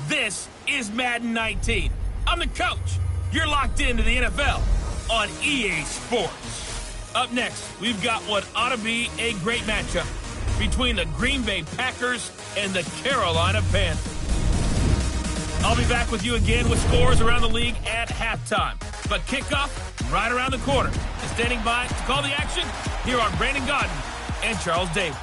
This is Madden 19. I'm the coach. You're locked into the NFL on EA Sports. Up next, we've got what ought to be a great matchup between the Green Bay Packers and the Carolina Panthers. I'll be back with you again with scores around the league at halftime. But kickoff right around the corner. And standing by to call the action, here are Brandon Gaudin and Charles Davis.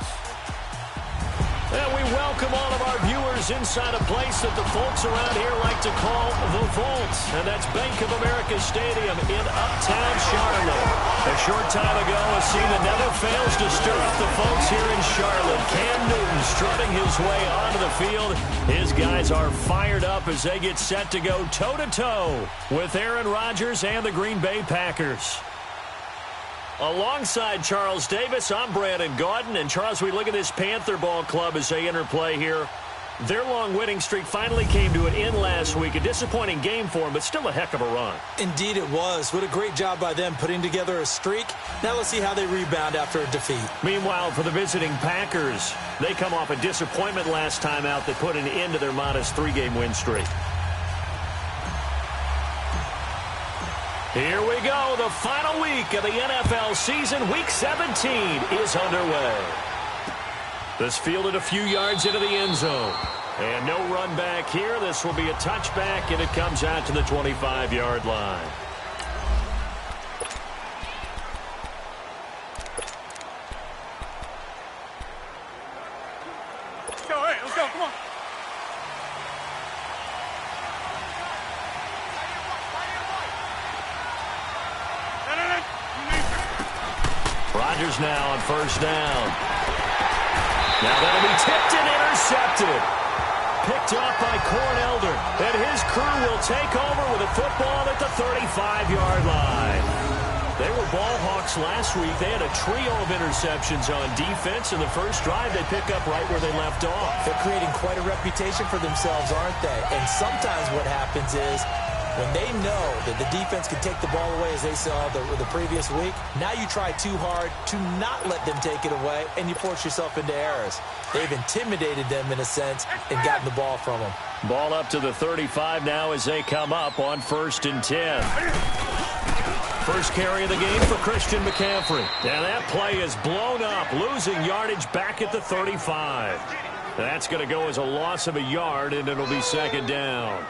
And we welcome all of our viewers inside a place that the folks around here like to call the Vault. And that's Bank of America Stadium in uptown Charlotte. A short time ago, a scene that never fails to stir up the folks here in Charlotte. Cam Newton strutting his way onto the field. His guys are fired up as they get set to go toe-to-toe with Aaron Rodgers and the Green Bay Packers. Alongside Charles Davis, I'm Brandon Gaudin. And Charles, we look at this Panther ball club as they interplay here. Their long winning streak finally came to an end last week. A disappointing game for them, but still a heck of a run. Indeed it was. What a great job by them putting together a streak. Now let's see how they rebound after a defeat. Meanwhile, for the visiting Packers, they come off a disappointment last time out that put an end to their modest 3-game win streak. Here we go. The final week of the NFL season. Week 17 is underway. This fielded a few yards into the end zone. And no run back here. This will be a touchback, and it comes out to the 25-yard line. Let's go, hey, let's go, come on. Rodgers now on first down. Now that'll be tipped and intercepted. Picked off by Cornelder. And his crew will take over with a football at the 35-yard line. They were ball hawks last week. They had a trio of interceptions on defense. In the first drive, they pick up right where they left off. They're creating quite a reputation for themselves, aren't they? And sometimes what happens is when they know that the defense can take the ball away, as they saw the previous week, now you try too hard to not let them take it away, and you force yourself into errors. They've intimidated them in a sense and gotten the ball from them. Ball up to the 35 now as they come up on 1st and 10. First carry of the game for Christian McCaffrey. And that play is blown up, losing yardage back at the 35. That's going to go as a loss of a yard, and it'll be second down.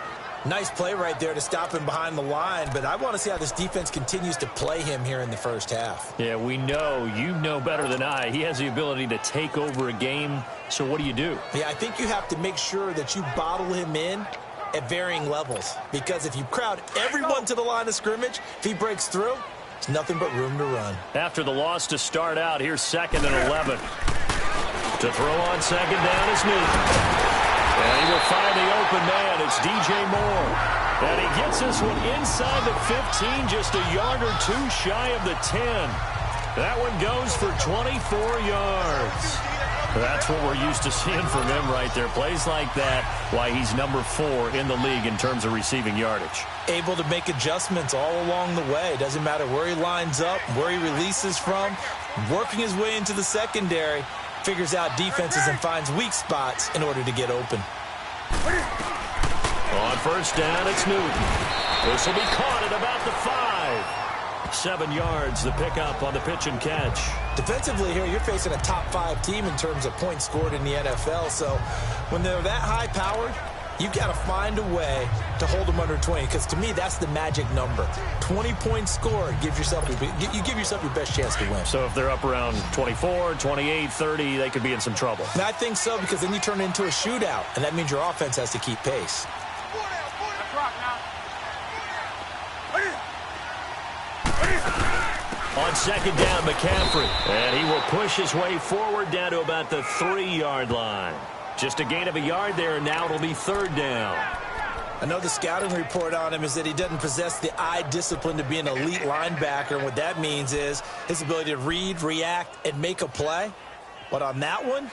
Nice play right there to stop him behind the line, but I want to see how this defense continues to play him here in the first half. Yeah, we know. You know better than I. He has the ability to take over a game, so what do you do? Yeah, I think you have to make sure that you bottle him in at varying levels, because if you crowd everyone to the line of scrimmage, if he breaks through, there's nothing but room to run. After the loss to start out, here's 2nd and 11. To throw on second down is Newton. And he will find the open man. It's DJ Moore. And he gets this one inside the 15, just a yard or two shy of the 10. That one goes for 24 yards. That's what we're used to seeing from him right there. Plays like that, why he's number 4 in the league in terms of receiving yardage. Able to make adjustments all along the way. Doesn't matter where he lines up, where he releases from. Working his way into the secondary. Figures out defenses and finds weak spots in order to get open. On first down, it's Newton. This will be caught at about the 5. 7 yards, the pickup on the pitch and catch. Defensively here, you're facing a top 5 team in terms of points scored in the NFL. So when they're that high-powered, you've got to find a way to hold them under 20, because to me, that's the magic number. 20 points scored, you give yourself your best chance to win. So if they're up around 24, 28, 30, they could be in some trouble. And I think so, because then you turn it into a shootout, and that means your offense has to keep pace. On second down, McCaffrey. And he will push his way forward down to about the 3-yard line. Just a gain of a yard there, and now it'll be 3rd down. I know the scouting report on him is that he doesn't possess the eye discipline to be an elite linebacker. And what that means is his ability to read, react, and make a play. But on that one,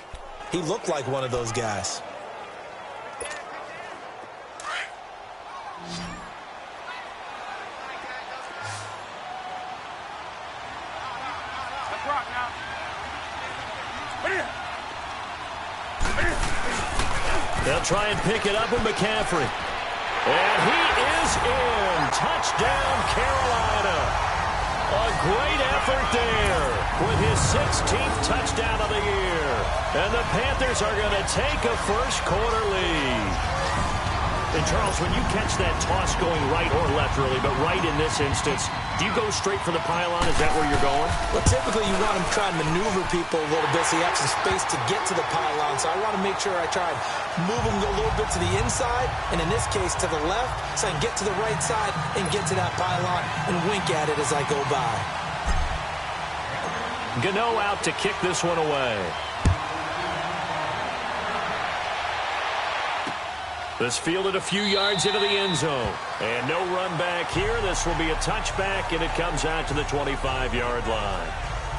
he looked like one of those guys. They'll try and pick it up with McCaffrey. And he is in. Touchdown, Carolina. A great effort there with his 16th touchdown of the year. And the Panthers are going to take a first-quarter lead. And, Charles, when you catch that toss going right or left, really, but right in this instance, do you go straight for the pylon? Is that where you're going? Well, typically you want to try and maneuver people a little bit so you have some space to get to the pylon. So I want to make sure I try and move them a little bit to the inside, and in this case to the left, so I can get to the right side and get to that pylon and wink at it as I go by. Gano out to kick this one away. This fielded a few yards into the end zone. And no run back here. This will be a touchback, and it comes out to the 25-yard line.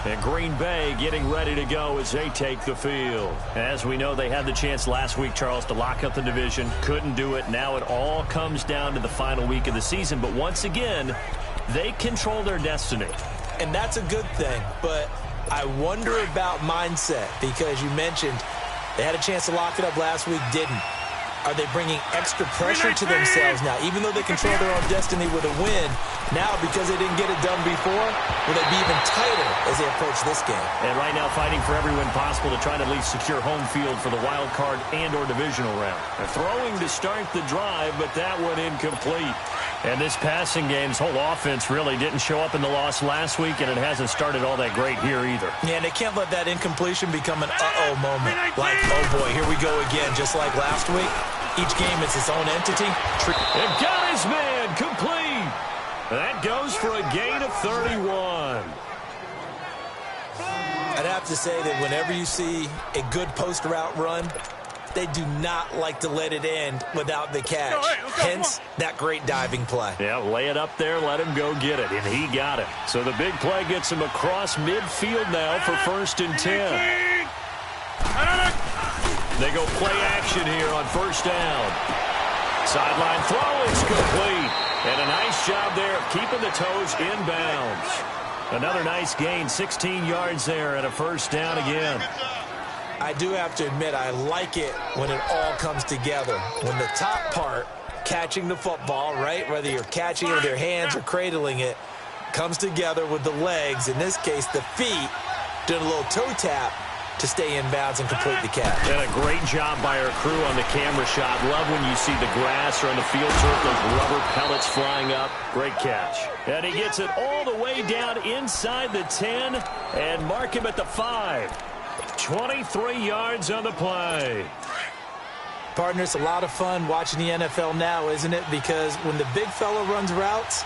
And Green Bay getting ready to go as they take the field. As we know, they had the chance last week, Charles, to lock up the division. Couldn't do it. Now it all comes down to the final week of the season. But once again, they control their destiny. And that's a good thing. But I wonder about mindset, because you mentioned they had a chance to lock it up last week, didn't. Are they bringing extra pressure to themselves now? Even though they control their own destiny with a win, now because they didn't get it done before, will they be even tighter as they approach this game? And right now fighting for every win possible to try to at least secure home field for the wild card and or divisional round. They're throwing to start the drive, but that one incomplete. And this passing game's whole offense really didn't show up in the loss last week, and it hasn't started all that great here either. Yeah, and they can't let that incompletion become an uh-oh moment. Like, oh boy, here we go again, just like last week. Each game is its own entity. And got his man complete. That goes for a gain of 31. I'd have to say that whenever you see a good post route run, they do not like to let it end without the catch. Hence, that great diving play. Yeah, lay it up there, let him go get it, and he got it. So the big play gets him across midfield now for 1st and 10. They go play action here on 1st down. Sideline throw is complete. And a nice job there of keeping the toes inbounds. Another nice gain, 16 yards there at a 1st down again. I do have to admit, I like it when it all comes together. When the top part, catching the football, right, whether you're catching it with your hands or cradling it, comes together with the legs, in this case the feet, doing a little toe tap to stay in bounds and complete the catch. And a great job by our crew on the camera shot. Love when you see the grass or on the field turf, those rubber pellets flying up. Great catch. And he gets it all the way down inside the 10 and mark him at the 5. 23 yards on the play. Partner, it's a lot of fun watching the NFL now, isn't it? Because when the big fella runs routes,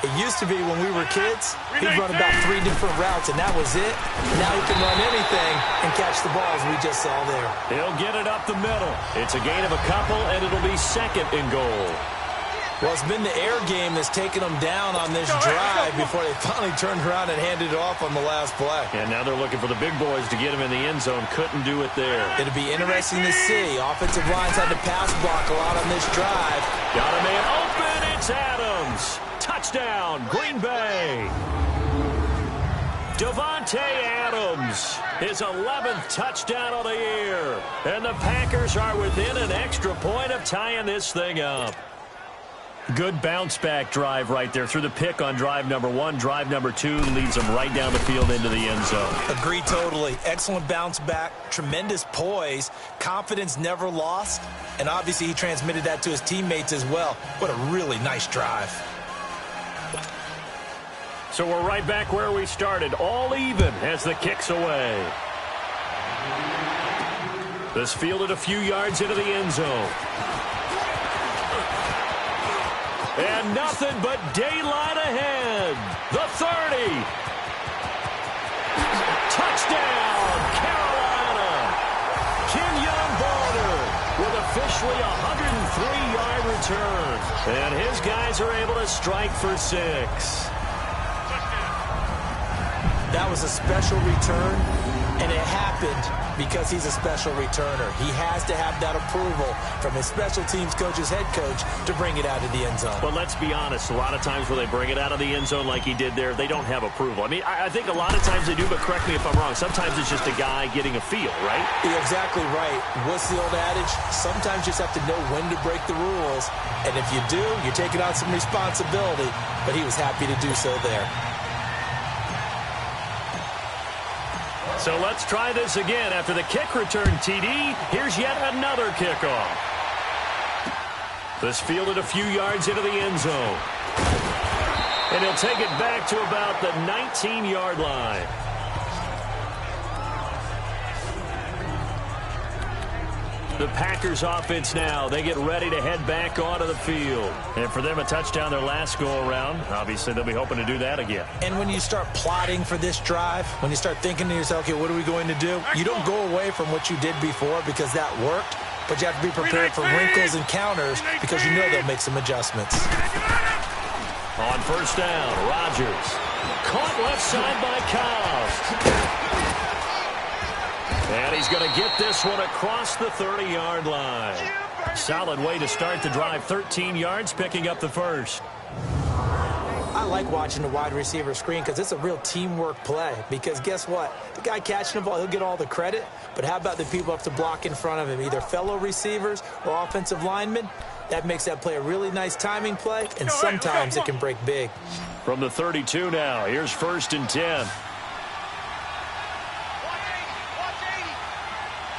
it used to be when we were kids, he'd run about 3 different routes, and that was it. Now he can run anything and catch the balls we just saw there. He'll get it up the middle. It's a gain of a couple, and it'll be 2nd and goal. Well, it's been the air game that's taken them down on this drive before they finally turned around and handed it off on the last play. And now they're looking for the big boys to get him in the end zone. Couldn't do it there. It'll be interesting to see. Offensive lines had to pass block a lot on this drive. Got a man open. It's Adams. Touchdown, Green Bay. Davante Adams, his 11th touchdown of the year. And the Packers are within an extra point of tying this thing up. Good bounce-back drive right there. Through the pick on drive number 1. Drive number 2 leads them right down the field into the end zone. Agree totally. Excellent bounce-back. Tremendous poise. Confidence never lost. And obviously he transmitted that to his teammates as well. What a really nice drive. So we're right back where we started. All even as the kick's away. This fielded a few yards into the end zone. And nothing but daylight ahead. The 30. Touchdown, Carolina. Kenyon Barner with officially a 103-yard return. And his guys are able to strike for 6. That was a special return. And it happened because he's a special returner. He has to have that approval from his special teams coach's head coach to bring it out of the end zone. But let's be honest, a lot of times when they bring it out of the end zone like he did there, they don't have approval. I mean, I think a lot of times they do, but correct me if I'm wrong. Sometimes it's just a guy getting a feel, right? You're exactly right. What's the old adage? Sometimes you just have to know when to break the rules. And if you do, you're taking on some responsibility. But he was happy to do so there. So let's try this again. After the kick return TD, here's yet another kickoff. This fielded a few yards into the end zone. And he'll take it back to about the 19-yard line. The Packers offense now, they get ready to head back onto the field. And for them, a touchdown their last go-around. Obviously, they'll be hoping to do that again. And when you start plotting for this drive, when you start thinking to yourself, okay, what are we going to do? You don't go away from what you did before because that worked, but you have to be prepared for wrinkles and counters because you know they'll make some adjustments. On first down, Rodgers. Caught left side by Cobb. And he's going to get this one across the 30-yard line. Solid way to start the drive. 13 yards, picking up the first. I like watching the wide receiver screen because it's a real teamwork play. Because guess what? The guy catching the ball, he'll get all the credit. But how about the people up to block in front of him, either fellow receivers or offensive linemen? That makes that play a really nice timing play, and sometimes it can break big. From the 32 now, here's first and 10.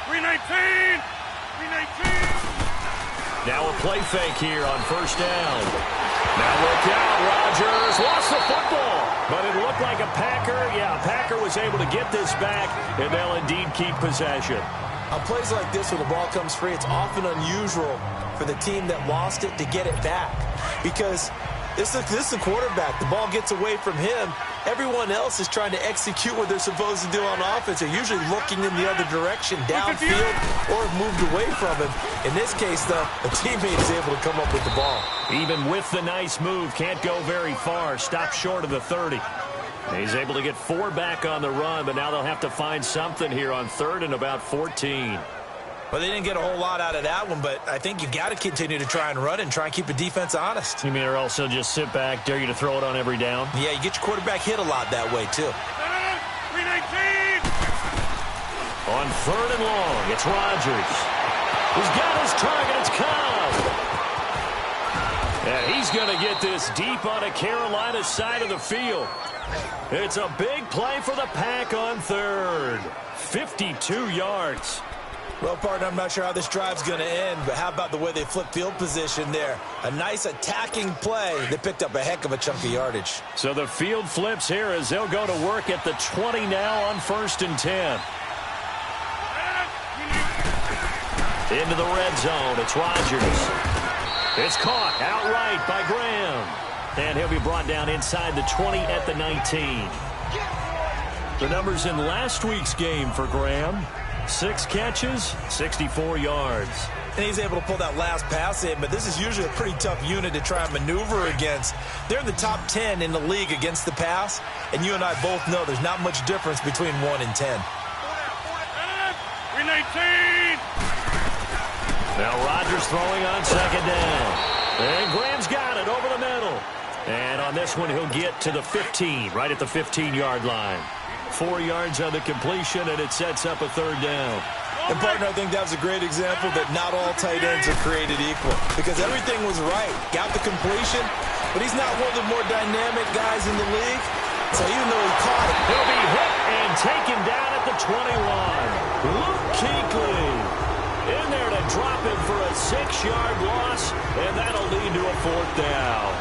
319! 319! Now a play fake here on first down. Now look out, Rodgers lost the football. But it looked like a Packer. Yeah, a Packer was able to get this back, and they'll indeed keep possession. On plays like this where the ball comes free, it's often unusual for the team that lost it to get it back. Because this is the quarterback. The ball gets away from him. Everyone else is trying to execute what they're supposed to do on offense. They're usually looking in the other direction, downfield, or moved away from him. In this case, though, a teammate is able to come up with the ball. Even with the nice move, can't go very far. Stop short of the 30. He's able to get 4 back on the run, but now they'll have to find something here on third and about 14. Well, they didn't get a whole lot out of that one, but I think you got to continue to try and run and try and keep the defense honest. You mean or also just sit back, dare you to throw it on every down? Yeah, you get your quarterback hit a lot that way, too. 319! On third and long, it's Rodgers. He's got his target, it's Cobb. And he's going to get this deep on a Carolina side of the field. It's a big play for the Pack on third. 52 yards. Well, partner, I'm not sure how this drive's going to end, but how about the way they flip field position there? A nice attacking play. They picked up a heck of a chunk of yardage. So the field flips here as they'll go to work at the 20 now on first and 10. Into the red zone, it's Rodgers. It's caught outright by Graham. And he'll be brought down inside the 20 at the 19. The numbers in last week's game for Graham. 6 catches, 64 yards. And he's able to pull that last pass in, but this is usually a pretty tough unit to try and maneuver against. They're in the top 10 in the league against the pass, and you and I both know there's not much difference between 1 and 10. 319! Now Rodgers throwing on second down. And Graham's got it over the middle. And on this one, he'll get to the 15, right at the 15-yard line. 4 yards on the completion, and it sets up a third down. And, partner, I think that was a great example that not all tight ends are created equal. Because everything was right. Got the completion, but he's not one of the more dynamic guys in the league. So even though he caught it, he'll be hit and taken down at the 21. Luke Kuechly in there to drop him for a 6-yard loss, and that'll lead to a fourth down.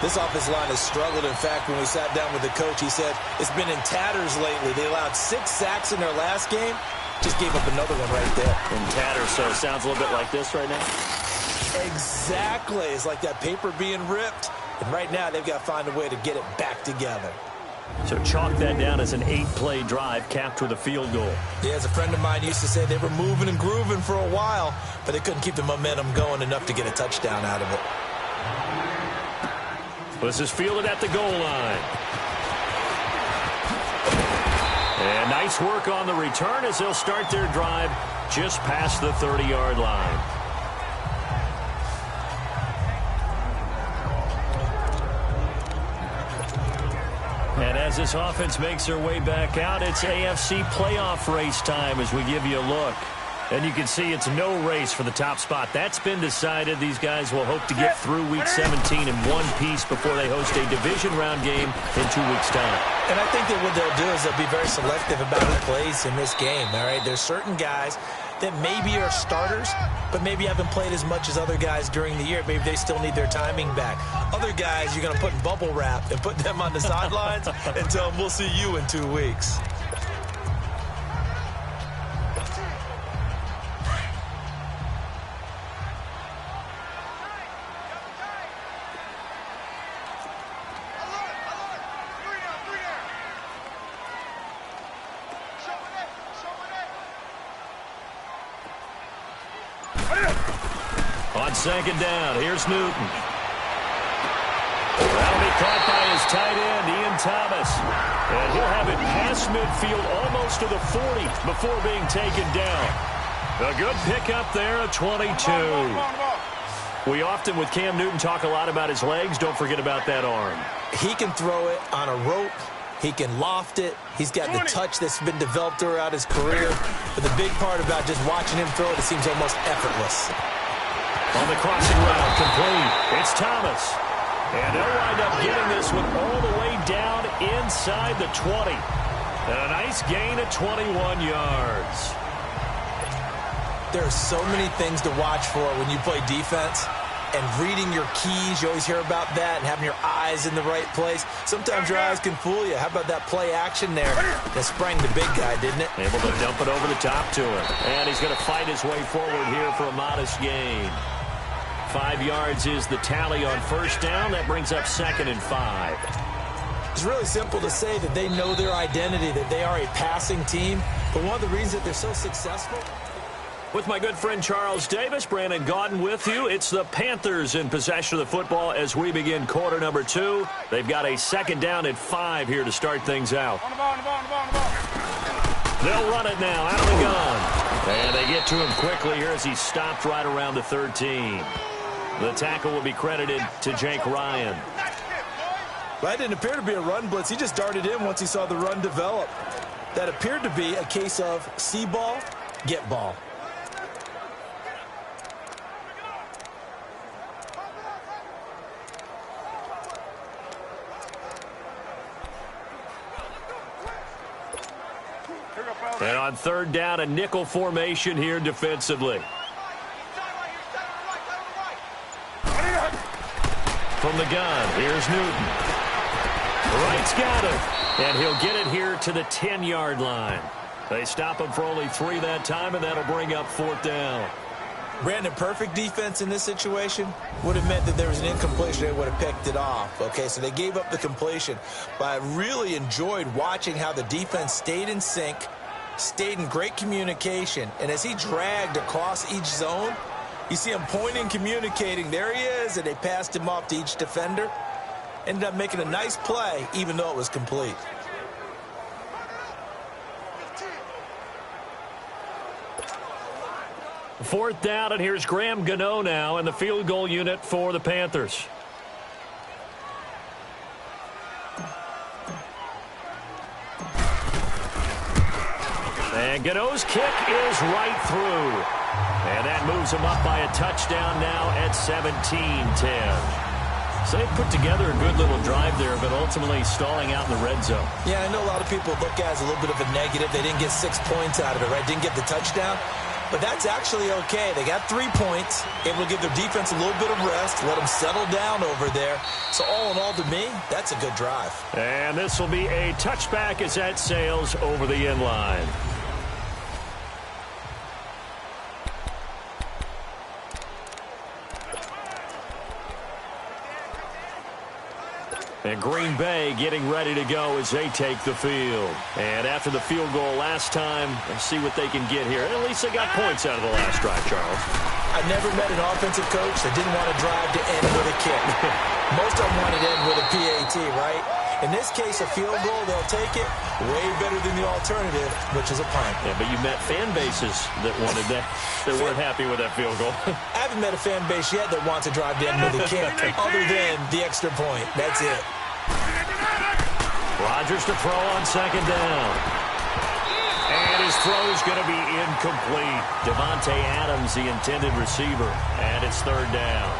This offensive line has struggled. In fact, when we sat down with the coach, he said it's been in tatters lately. They allowed 6 sacks in their last game. Just gave up another one right there. In tatters, so it sounds a little bit like this right now. Exactly. It's like that paper being ripped. And right now, they've got to find a way to get it back together. So chalk that down as an 8-play drive capped with a field goal. Yeah, as a friend of mine used to say, they were moving and grooving for a while, but they couldn't keep the momentum going enough to get a touchdown out of it. This is fielded at the goal line. And nice work on the return as they'll start their drive just past the 30-yard line. And as this offense makes their way back out, it's AFC playoff race time as we give you a look. And you can see it's no race for the top spot. That's been decided. These guys will hope to get through Week 17 in one piece before they host a division round game in 2 weeks' time. And I think that what they'll do is they'll be very selective about who plays in this game, all right? There's certain guys that maybe are starters, but maybe haven't played as much as other guys during the year. Maybe they still need their timing back. Other guys, you're going to put in bubble wrap and put them on the sidelines and tell them, we'll see you in 2 weeks. On second down, here's Newton. That'll be caught by his tight end, Ian Thomas. And he'll have it past midfield almost to the 40 before being taken down. A good pickup there, a 22. We often, with Cam Newton, talk a lot about his legs. Don't forget about that arm. He can throw it on a rope. He can loft it. He's got the touch that's been developed throughout his career. But the big part about just watching him throw it, it seems almost effortless. On the crossing route, complete. It's Thomas. And they'll wind up getting this one all the way down inside the 20. And a nice gain of 21 yards. There are so many things to watch for when you play defense. And reading your keys, you always hear about that, and having your eyes in the right place. Sometimes your eyes can fool you. How about that play action there? That sprang the big guy, didn't it? Able to dump it over the top to him. And he's going to fight his way forward here for a modest gain. 5 yards is the tally on first down. That brings up 2nd and 5. It's really simple to say that they know their identity, that they are a passing team. But one of the reasons that they're so successful... With my good friend Charles Davis, Brandon Gaudin with you. It's the Panthers in possession of the football as we begin quarter number 2. They've got a 2nd down and 5 here to start things out. They'll run it now out of the gun. And they get to him quickly here as he stopped right around the 13. The tackle will be credited to Jake Ryan. That didn't appear to be a run blitz. He just darted in once he saw the run develop. That appeared to be a case of see ball, get ball. And on 3rd down, a nickel formation here defensively. From the gun, here's Newton. Wright's got him. And he'll get it here to the 10-yard line. They stop him for only 3 that time, and that'll bring up 4th down. Brandon, perfect defense in this situation would have meant that there was an incompletion. They would have picked it off. Okay, so they gave up the completion. But I really enjoyed watching how the defense stayed in sync, stayed in great communication, and as he dragged across each zone, you see him pointing, communicating. There he is, and they passed him off to each defender. Ended up making a nice play, even though it was complete. Fourth down, and here's Graham Gano now in the field goal unit for the Panthers. And Gano's kick is right through. And that moves him up by a touchdown now at 17-10. So they put together a good little drive there, but ultimately stalling out in the red zone. Yeah, I know a lot of people look at it as a little bit of a negative. They didn't get 6 points out of it, right? Didn't get the touchdown. But that's actually okay. They got 3 points, able to give their defense a little bit of rest, let them settle down over there. So all in all, to me, that's a good drive. And this will be a touchback as that sails over the end line. And Green Bay getting ready to go as they take the field. And after the field goal last time, let's see what they can get here. At least they got points out of the last drive, Charles. I've never met an offensive coach that didn't want a drive to end with a kick. Most of them wanted to end with a PAT, right? In this case, a field goal, they'll take it. Way better than the alternative, which is a punt. Yeah, but you met fan bases that wanted that, that weren't happy with that field goal. I haven't met a fan base yet that wants to drive down with a kick other than the extra point. That's it. Rodgers to throw on second down. And his throw's going to be incomplete. Devontae Adams, the intended receiver. And it's third down.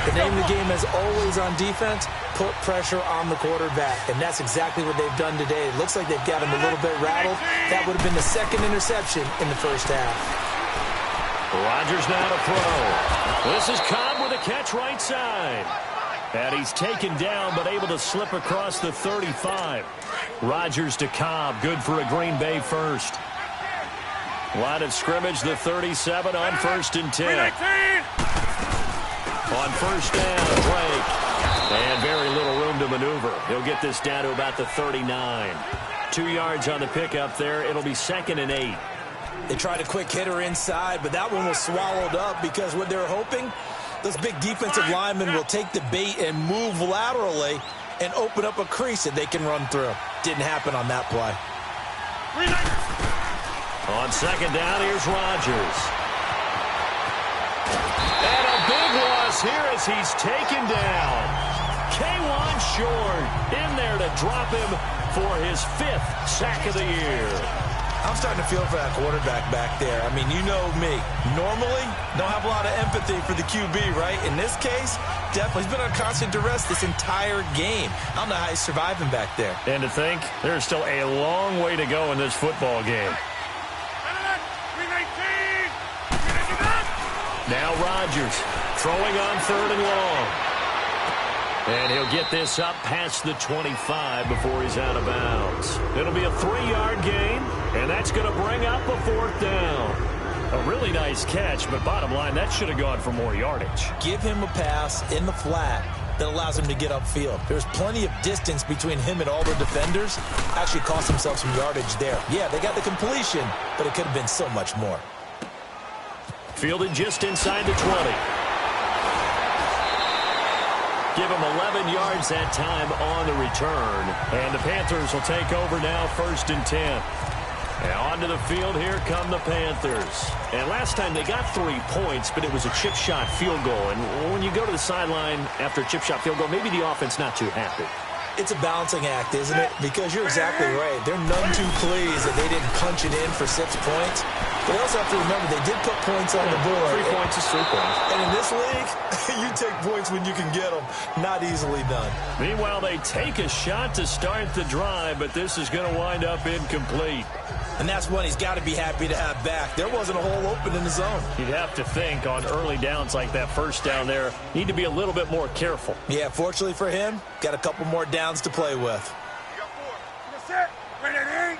The name of the game is always on defense, put pressure on the quarterback. And that's exactly what they've done today. It looks like they've got him a little bit rattled. That would have been the second interception in the first half. Rodgers now to throw. This is Cobb with a catch right side. And he's taken down but able to slip across the 35. Rodgers to Cobb, good for a Green Bay first. Line of scrimmage, the 37 on 1st and 10. On first down, Blake. And very little room to maneuver. He'll get this down to about the 39. 2 yards on the pickup there. It'll be 2nd and 8. They tried a quick hitter inside, but that one was swallowed up because what they're hoping, those big defensive linemen will take the bait and move laterally and open up a crease that they can run through. Didn't happen on that play. On second down, here's Rodgers. And a big loss here as he's taken down. K'Wan Short in there to drop him for his 5th sack of the year. I'm starting to feel for that quarterback back there. I mean, you know me. Normally, don't have a lot of empathy for the QB, right? In this case, definitely. He's been on constant duress this entire game. I don't know how he's surviving back there. And to think, there's still a long way to go in this football game. Now Rodgers throwing on 3rd and long. And he'll get this up past the 25 before he's out of bounds. It'll be a 3-yard gain, and that's going to bring up a 4th down. A really nice catch, but bottom line, that should have gone for more yardage. Give him a pass in the flat that allows him to get upfield. There's plenty of distance between him and all the defenders. Actually cost himself some yardage there. Yeah, they got the completion, but it could have been so much more. Fielded just inside the 20. Give him 11 yards that time on the return. And the Panthers will take over now, 1st and 10. Now onto the field, here come the Panthers. And last time they got 3 points, but it was a chip shot field goal. And when you go to the sideline after a chip shot field goal, maybe the offense not too happy. It's a balancing act, isn't it? Because you're exactly right. They're none too pleased that they didn't punch it in for 6 points. But they also have to remember they did put points on the board. 3 points is 3 points. And in this league, you take points when you can get them. Not easily done. Meanwhile, they take a shot to start the drive, but this is going to wind up incomplete. And that's one he's got to be happy to have back. There wasn't a hole open in the zone. You'd have to think on early downs like that first down there, need to be a little bit more careful. Yeah, fortunately for him, got a couple more downs to play with. You got 4. That's it. Ready?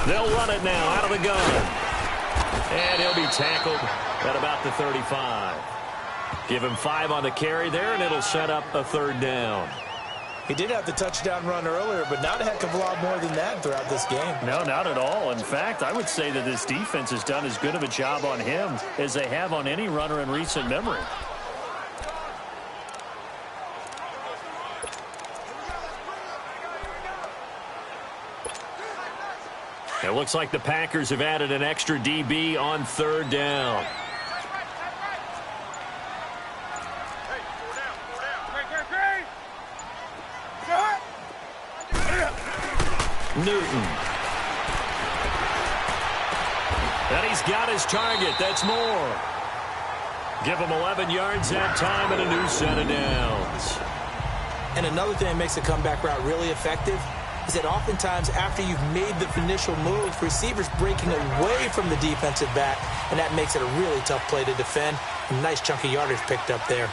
They'll run it now out of the gun. And he'll be tackled at about the 35. Give him 5 on the carry there, and it'll set up a 3rd down. He did have the touchdown run earlier, but not a heck of a lot more than that throughout this game. No, not at all. In fact, I would say that this defense has done as good of a job on him as they have on any runner in recent memory. It looks like the Packers have added an extra DB on 3rd down. Newton. And he's got his target. That's more. Give him 11 yards that time and a new set of downs. And another thing that makes the comeback route really effective is that oftentimes after you've made the initial move, receivers breaking away from the defensive back, and that makes it a really tough play to defend. A nice chunk of yardage picked up there.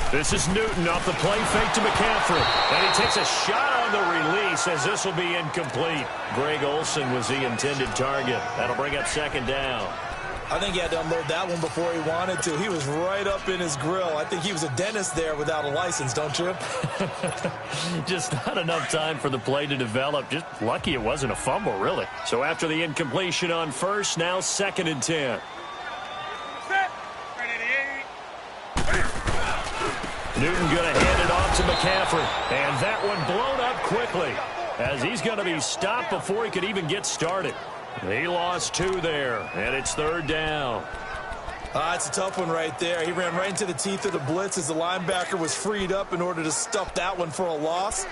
This is Newton off the play fake to McCaffrey. And he takes a shot on the release as this will be incomplete. Greg Olsen was the intended target. That'll bring up 2nd down. I think he had to unload that one before he wanted to. He was right up in his grill. I think he was a dentist there without a license, don't you? Just not enough time for the play to develop. Just lucky it wasn't a fumble, really. So after the incompletion on first, now 2nd and 10. Newton going to hand it off to McCaffrey. And that one blown up quickly, as he's going to be stopped before he could even get started. He lost 2 there, and it's 3rd down. It's a tough one right there. He ran right into the teeth of the blitz as the linebacker was freed up in order to stuff that one for a loss.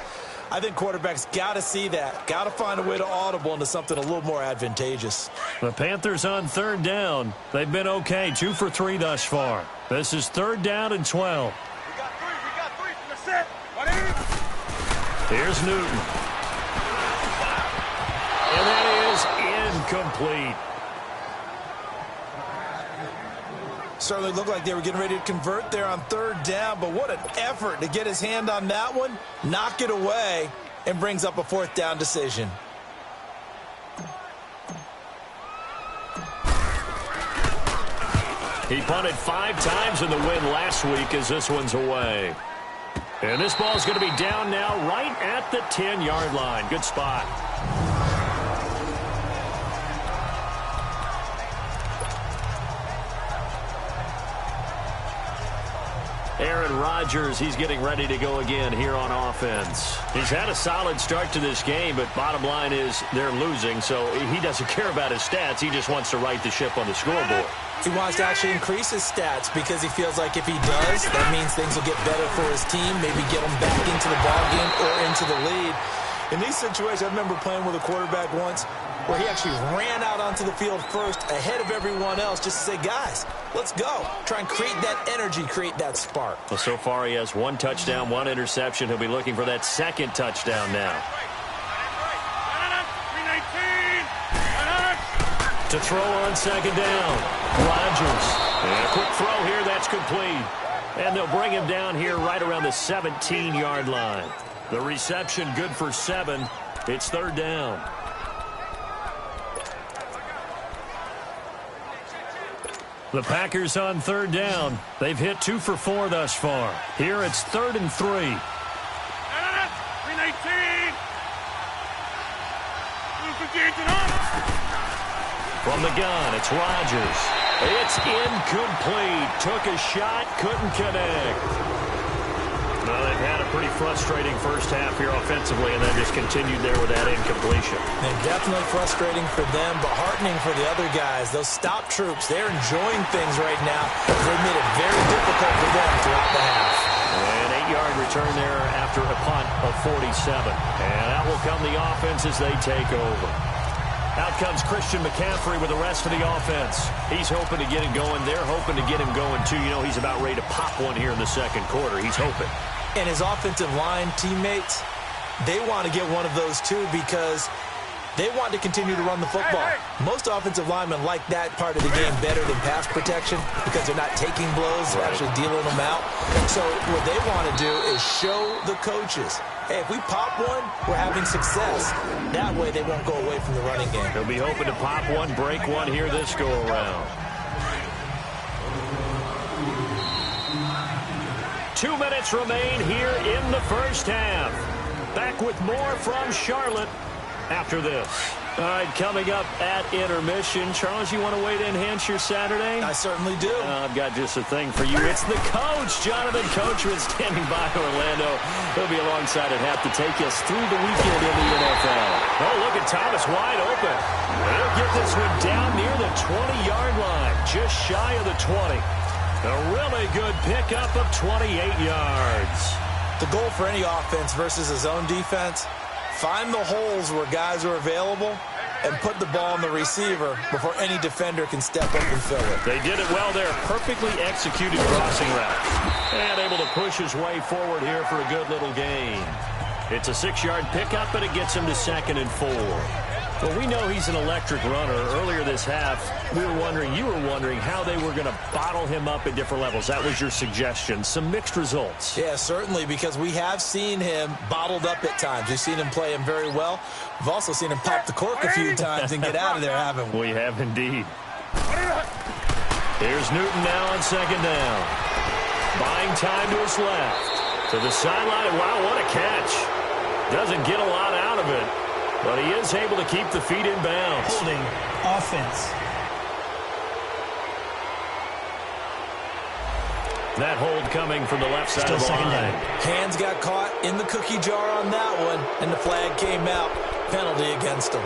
I think quarterbacks got to see that. Got to find a way to audible into something a little more advantageous. The Panthers on 3rd down. They've been okay, 2 for 3 thus far. This is 3rd down and 12. We got 3. That's it. What is? Here's Newton. And that is incomplete. Certainly looked like they were getting ready to convert there on 3rd down, but what an effort to get his hand on that one, knock it away, and brings up a 4th down decision. He punted 5 times in the win last week as this one's away. And this ball's going to be down now right at the 10-yard line. Good spot. Aaron Rodgers, he's getting ready to go again here on offense. He's had a solid start to this game, but bottom line is they're losing, so he doesn't care about his stats. He just wants to right the ship on the scoreboard. He wants to actually increase his stats because he feels like if he does, that means things will get better for his team, maybe get him back into the ballgame or into the lead. In these situations, I remember playing with a quarterback once where he actually ran out onto the field first ahead of everyone else just to say, guys, let's go. Try and create that energy, create that spark. Well, so far he has 1 touchdown, 1 interception. He'll be looking for that 2nd touchdown now. To throw on 2nd down. Rodgers. And a quick throw here, that's complete. And they'll bring him down here right around the 17-yard line. The reception good for 7. It's 3rd down. The Packers on 3rd down. They've hit 2 for 4 thus far. Here it's 3rd and 3. From the gun, it's Rodgers. It's incomplete. Took a shot, couldn't connect. Well, they've had a pretty frustrating first half here offensively, and then just continued there with that incompletion. And definitely frustrating for them, but heartening for the other guys. Those stop troops, they're enjoying things right now. They made it very difficult for them throughout the half. An 8-yard return there after a punt of 47. And out will come the offense as they take over. Out comes Christian McCaffrey with the rest of the offense. He's hoping to get it going. They're hoping to get him going, too. You know, he's about ready to pop one here in the 2nd quarter. He's hoping. And his offensive line teammates, they want to get one of those, too, because they want to continue to run the football. Most offensive linemen like that part of the game better than pass protection because they're not taking blows, they're actually dealing them out. So what they want to do is show the coaches, hey, if we pop one, we're having success. That way they won't go away from the running game. He'll be hoping to pop one, break one here this go-around. 2 minutes remain here in the first half. Back with more from Charlotte after this. All right, coming up at intermission. Charles, you want to wait to enhance your Saturday? I certainly do. I've got just a thing for you. It's the coach, Jonathan Coachman, standing by Orlando. He'll be alongside at half to take us through the weekend in the NFL. Oh, look at Thomas wide open. He'll get this one down near the 20-yard line, just shy of the 20. A really good pickup of 28 yards. The goal for any offense versus his own defense, find the holes where guys are available and put the ball on the receiver before any defender can step up and fill it. They did it well there. Perfectly executed crossing route. And able to push his way forward here for a good little gain. It's a 6-yard pickup, but it gets him to 2nd and 4. Well, we know he's an electric runner. Earlier this half, you were wondering how they were going to bottle him up at different levels. That was your suggestion. Some mixed results. Yeah, certainly, because we have seen him bottled up at times. We've seen him play him very well. We've also seen him pop the cork a few times and get out of there, haven't we? We have indeed. Here's Newton now on second down. Buying time to his left. To the sideline. Wow, what a catch. Doesn't get a lot out of it, but he is able to keep the feet in bounds. Holding offense. That hold coming from the left side of the line. Hands got caught in the cookie jar on that one, and the flag came out. Penalty against him.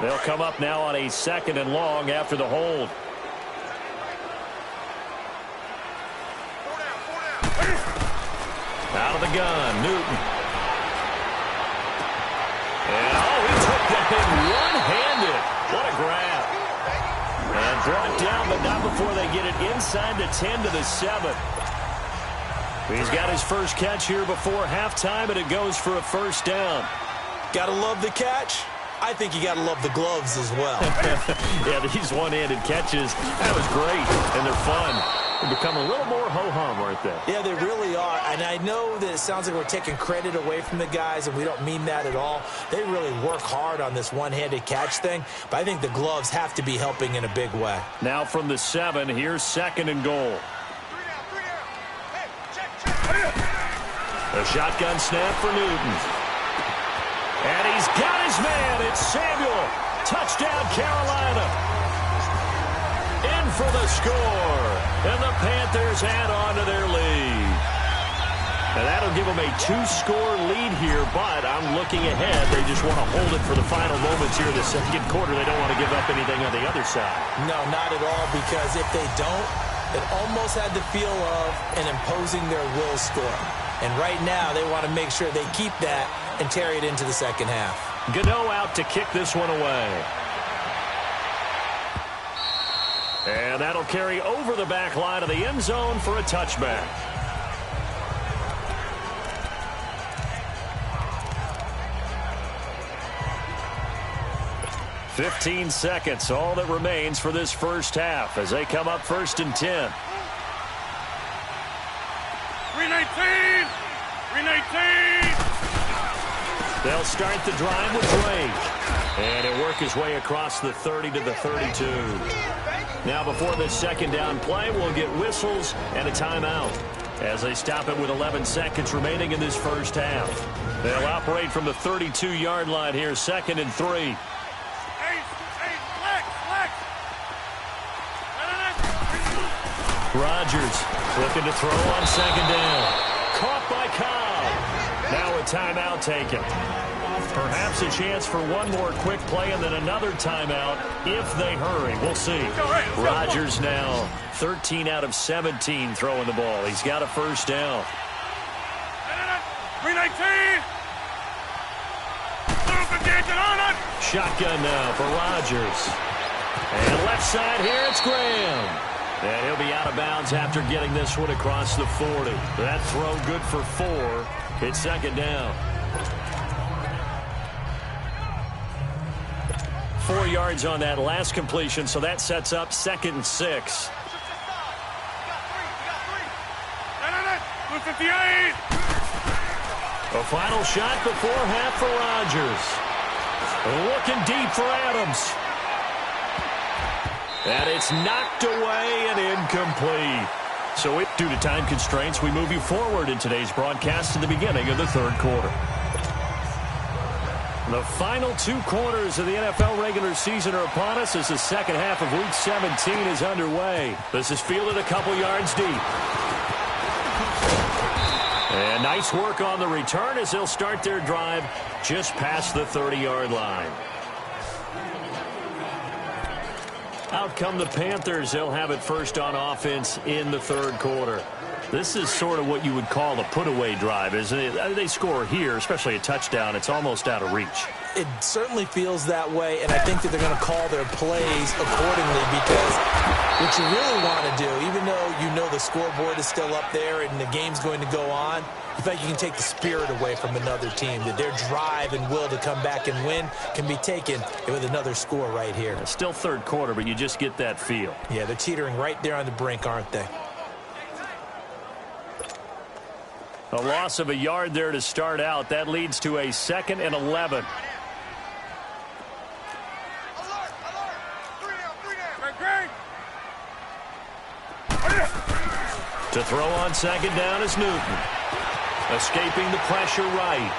They'll come up now on a 2nd and long after the hold. Out of the gun, Newton. And, he took that thing one-handed. What a grab. And brought down, but not before they get it inside the 10 to the 7. He's got his first catch here before halftime, and it goes for a first down. Gotta love the catch. I think you gotta love the gloves as well. Yeah, these one-handed catches, that was great, and they're fun. They become a little more ho-hum, aren't they? Yeah, they really are. And I know that it sounds like we're taking credit away from the guys, and we don't mean that at all. They really work hard on this one-handed catch thing, but I think the gloves have to be helping in a big way. Now from the 7, here's 2nd and goal. A shotgun snap for Newton. And he's got his man. It's Samuel. Touchdown, Carolina. In for the score. And the Panthers add on to their lead. And that'll give them a 2-score lead here, but I'm looking ahead. They just want to hold it for the final moments here in the 2nd quarter. They don't want to give up anything on the other side. No, not at all, because if they don't, it almost had the feel of an imposing their will score. And right now, they want to make sure they keep that and carry it into the 2nd half. Gano out to kick this one away. And that'll carry over the back line of the end zone for a touchback. "15 seconds, all that remains for this first half as they come up 1st and 10. 319! 319! They'll start the drive with Drake. And he'll work his way across the 30 to the 32. Now before this 2nd down play, we'll get whistles and a timeout as they stop it with 11 seconds remaining in this first half. They'll operate from the 32-yard line here, 2nd and 3. Rodgers looking to throw on 2nd down. Caught by Cobb. Now a timeout taken. Perhaps a chance for one more quick play and then another timeout if they hurry. We'll see. Rodgers now 13 out of 17 throwing the ball. He's got a first down. 319! Shotgun now for Rodgers. And left side here, it's Graham. And he'll be out of bounds after getting this one across the 40. That throw good for 4. It's 2nd down. 4 yards on that last completion, so that sets up 2nd and 6. 258! A final shot before half for Rodgers. Looking deep for Adams. And it's knocked away and incomplete. So due to time constraints, we move you forward in today's broadcast to the beginning of the 3rd quarter. The final 2 quarters of the NFL regular season are upon us as the 2nd half of Week 17 is underway. This is fielded a couple yards deep. And nice work on the return as they'll start their drive just past the 30-yard line. Out come the Panthers. They'll have it first on offense in the 3rd quarter. This is sort of what you would call a put-away drive, isn't it? They score here, especially a touchdown. It's almost out of reach. It certainly feels that way, and I think that they're going to call their plays accordingly because what you really want to do, even though you know the scoreboard is still up there and the game's going to go on, you think you can take the spirit away from another team, that their drive and will to come back and win can be taken with another score right here. It's still 3rd quarter, but you just get that feel. Yeah, they're teetering right there on the brink, aren't they? A loss of a yard there to start out. That leads to a 2nd and 11. To throw on 2nd down is Newton. Escaping the pressure right.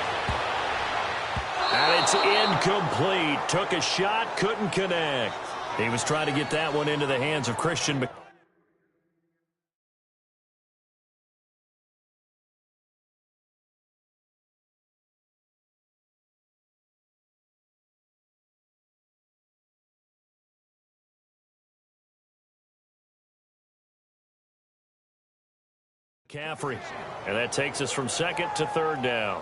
And it's incomplete. Took a shot, couldn't connect. He was trying to get that one into the hands of Christian. McCaffrey. And that takes us from 2nd to 3rd down.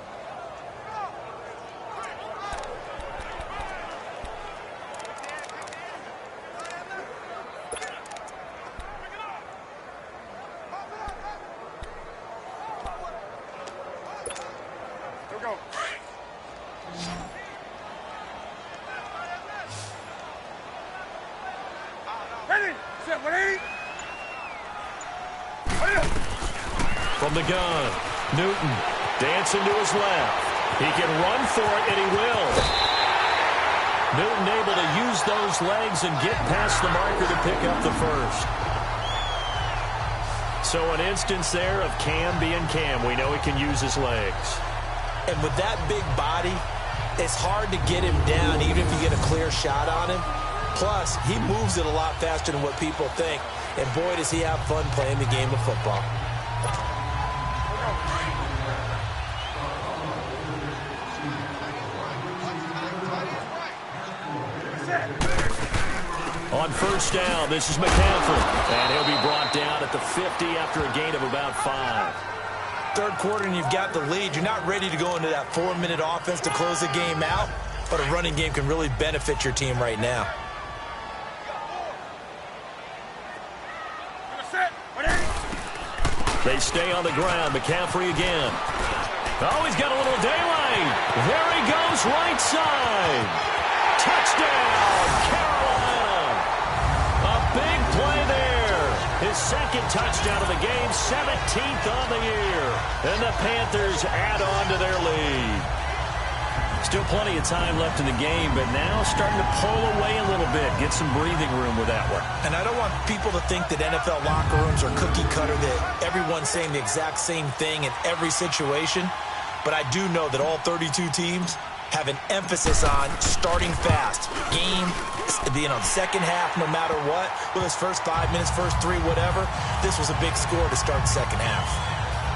Here we go. Ready, set, ready. From the gun, Newton dancing to his left. He can run for it, and he will. Newton able to use those legs and get past the marker to pick up the first. So an instance there of Cam being Cam. We know he can use his legs. And with that big body, it's hard to get him down even if you get a clear shot on him. Plus, he moves it a lot faster than what people think. And boy, does he have fun playing the game of football. On 1st down, this is McCaffrey. And he'll be brought down at the 50 after a gain of about 5. 3rd quarter and you've got the lead. You're not ready to go into that 4-minute offense to close the game out, but a running game can really benefit your team right now. They stay on the ground. McCaffrey again. Oh, he's got a little daylight. There he goes, right side. Touchdown, Carolina. A big play there. His 2nd touchdown of the game, 17th on the year. And the Panthers add on to their lead. Still plenty of time left in the game, but now starting to pull away a little bit. Get some breathing room with that one. And I don't want people to think that NFL locker rooms are cookie cutter, that everyone's saying the exact same thing in every situation. But I do know that all 32 teams have an emphasis on starting fast. Game, the second half, no matter what. With his first 5 minutes, first 3, whatever. This was a big score to start second half.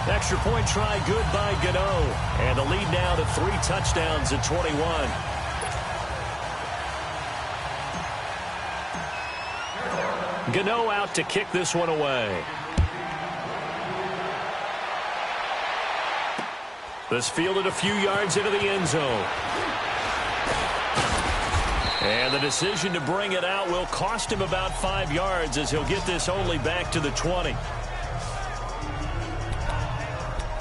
Extra point try good by Gano. And the lead now to 3 touchdowns at 21. Gano out to kick this one away. This fielded a few yards into the end zone. And the decision to bring it out will cost him about 5 yards as he'll get this only back to the 20.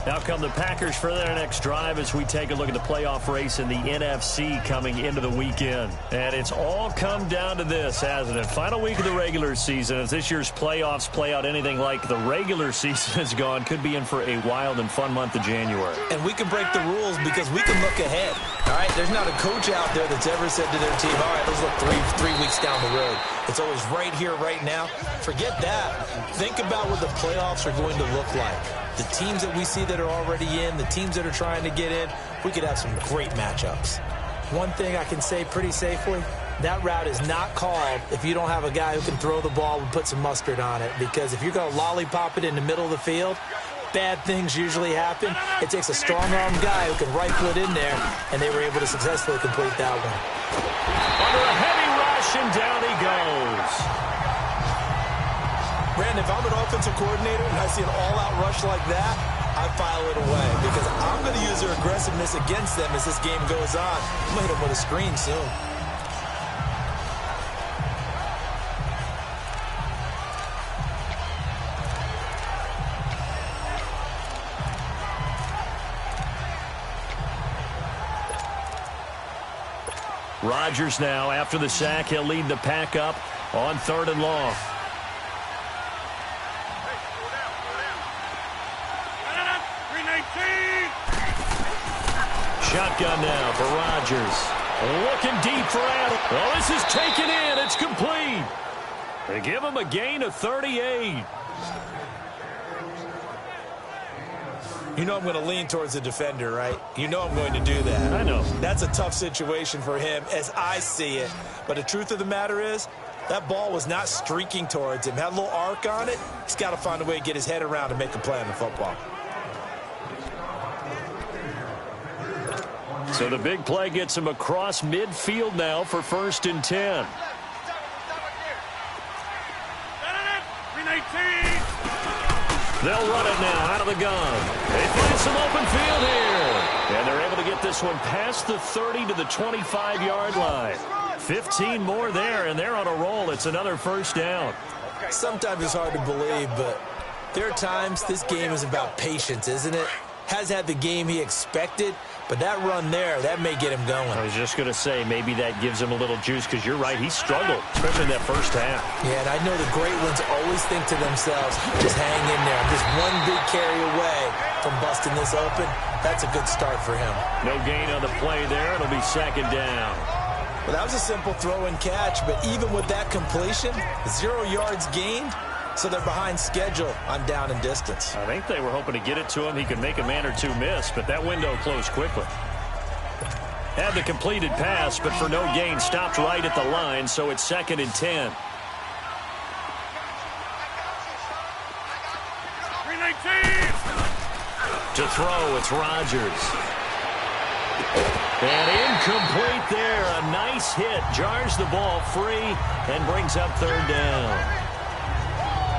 Now come the Packers for their next drive as we take a look at the playoff race in the NFC coming into the weekend. And it's all come down to this, hasn't it? Final week of the regular season. As this year's playoffs play out anything like the regular season has gone, could be in for a wild and fun month of January. And we can break the rules because we can look ahead. All right, there's not a coach out there that's ever said to their team, all right, let's look three weeks down the road. It's always right here, right now. Forget that. Think about what the playoffs are going to look like. The teams that we see that are already in, the teams that are trying to get in, we could have some great matchups. One thing I can say pretty safely, that route is not called if you don't have a guy who can throw the ball and put some mustard on it. Because if you're going to lollipop it in the middle of the field, bad things usually happen. It takes a strong-armed guy who can rifle it in there, and they were able to successfully complete that one. Under a heavy rush, and down he goes. Brandon, if I'm an offensive coordinator and I see an all-out rush like that, I file it away because I'm going to use their aggressiveness against them as this game goes on. I'm going to hit them with a screen soon. Rodgers now, after the sack, he'll lead the pack up on 3rd and long. Shotgun now for Rodgers. Looking deep for Adams. Oh, this is taken in. It's complete. They give him a gain of 38. You know I'm going to lean towards the defender, right? You know I'm going to do that. I know. That's a tough situation for him as I see it. But the truth of the matter is, that ball was not streaking towards him. Had a little arc on it. He's got to find a way to get his head around and make a play on the football. So the big play gets him across midfield now for 1st and 10. They'll run it now out of the gun. They find some open field here. And they're able to get this one past the 30 to the 25-yard line. 15 more there, and they're on a roll. It's another 1st down. Sometimes it's hard to believe, but there are times this game is about patience, isn't it? Has had the game he expected, but that run there, that may get him going. I was just going to say, maybe that gives him a little juice, because you're right, he struggled, especially in that first half. Yeah, and I know the great ones always think to themselves, just hang in there. Just one big carry away from busting this open. That's a good start for him. No gain on the play there. It'll be 2nd down. Well, that was a simple throw and catch, but even with that completion, 0 yards gained, so they're behind schedule on down and distance. I think they were hoping to get it to him. He could make a man or two miss, but that window closed quickly. Had the completed pass, but for no gain, stopped right at the line, so it's 2nd and 10. 319. To throw, it's Rodgers. And incomplete there. A nice hit. Jars the ball free and brings up 3rd down.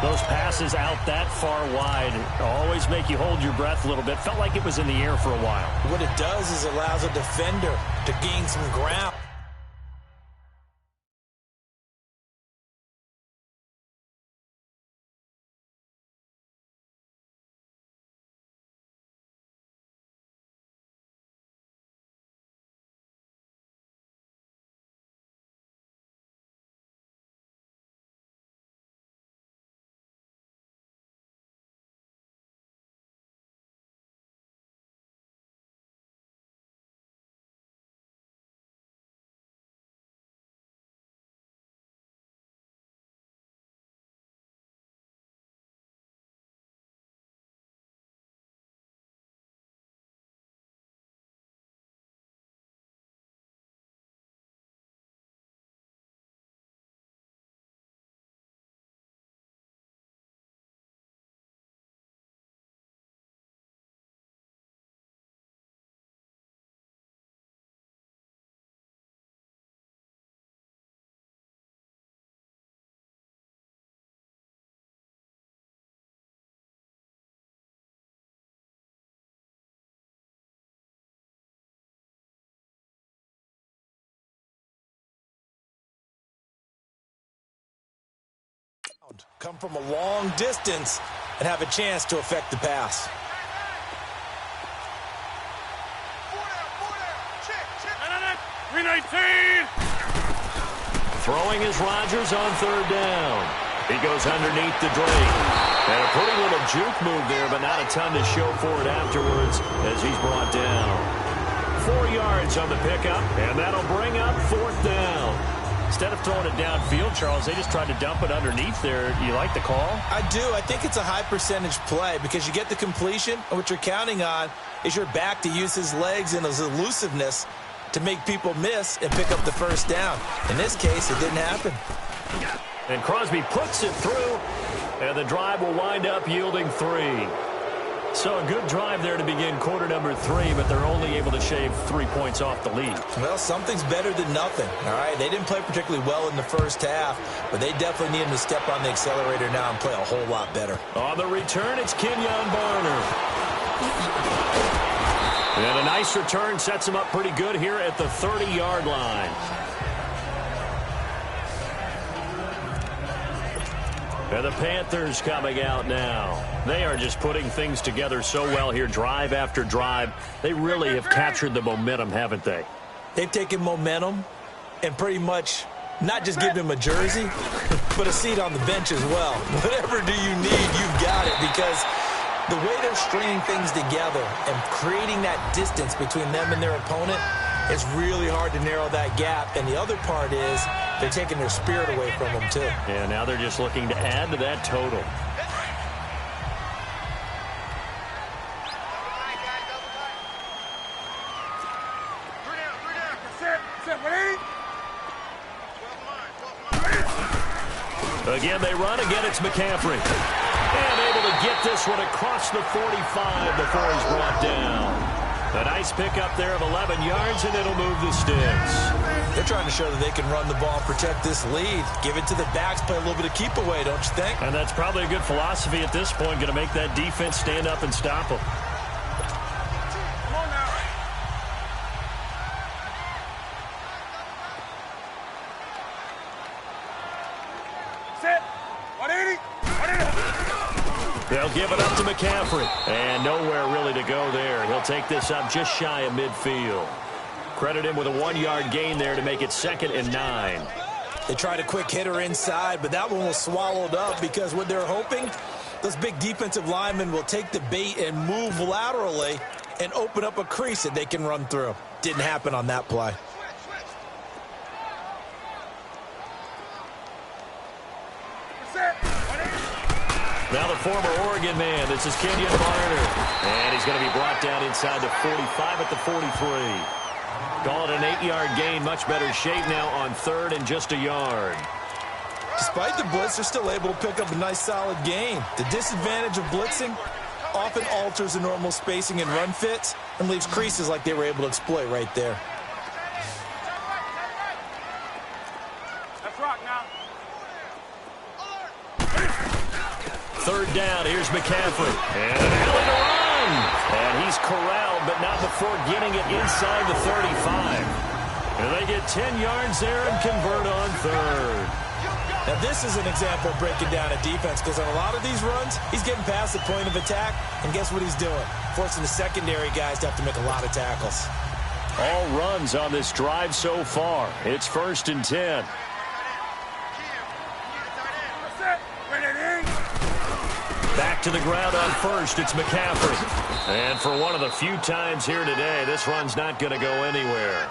Those passes out that far wide always make you hold your breath a little bit. Felt like it was in the air for a while. What it does is allows a defender to gain some ground. Come from a long distance and have a chance to affect the pass. Throwing is Rodgers on 3rd down. He goes underneath the Drake. And a pretty little juke move there, but not a ton to show for it afterwards as he's brought down. 4 yards on the pickup, and that'll bring up 4th down. Instead of throwing it downfield, Charles, they just tried to dump it underneath there. You like the call? I do. I think it's a high percentage play because you get the completion, and what you're counting on is your back to use his legs and his elusiveness to make people miss and pick up the 1st down. In this case, it didn't happen. And Crosby puts it through, and the drive will wind up yielding 3. So a good drive there to begin quarter number 3, but they're only able to shave 3 points off the lead. Well, something's better than nothing, all right? They didn't play particularly well in the first half, but they definitely need him to step on the accelerator now and play a whole lot better. On the return, it's Kenyon Barner. And a nice return sets him up pretty good here at the 30-yard line. And the Panthers coming out now. They are just putting things together so well here, drive after drive. They really have captured the momentum, haven't they? They've taken momentum and pretty much not just given him a jersey, but a seat on the bench as well. Whatever do you need, you've got it, because The way they're stringing things together and creating that distance between them and their opponent, it's really hard to narrow that gap. And the other part is they're taking their spirit away from them, too. Yeah, now they're just looking to add to that total. Again, they run. Again, it's McCaffrey. And able to get this one across the 45 before he's brought down. A nice pickup there of 11 yards, and it'll move the sticks. They're trying to show that they can run the ball, protect this lead. Give it to the backs, play a little bit of keep away, don't you think? And that's probably a good philosophy at this point, going to make that defense stand up and stop them. Come on now. Set. 180. 180. They'll give it up to McCaffrey. And nowhere really to go there. He'll take this up just shy of midfield. Credit him with a 1-yard gain there to make it 2nd and 9. They tried a quick hitter inside, but that one was swallowed up because what they're hoping, those big defensive linemen will take the bait and move laterally and open up a crease that they can run through. Didn't happen on that play. Now the former Oregon man, this is Kenyon Marner. And he's going to be brought down inside the 45 at the 43. Call it an 8-yard gain, much better shape now on 3rd and just a yard. Despite the blitz, they're still able to pick up a nice solid gain. The disadvantage of blitzing often alters the normal spacing and run fits and leaves creases like they were able to exploit right there. Let's rock now. 3rd down, here's McCaffrey. And an alley to run. And he's corralled, but not before getting it inside the 35. And they get 10 yards there and convert on 3rd. Now this is an example of breaking down a defense because on a lot of these runs, he's getting past the point of attack, and guess what he's doing? Forcing the secondary guys to have to make a lot of tackles. All runs on this drive so far. It's 1st and 10. Back to the ground on 1st, it's McCaffrey. And for one of the few times here today, this run's not going to go anywhere.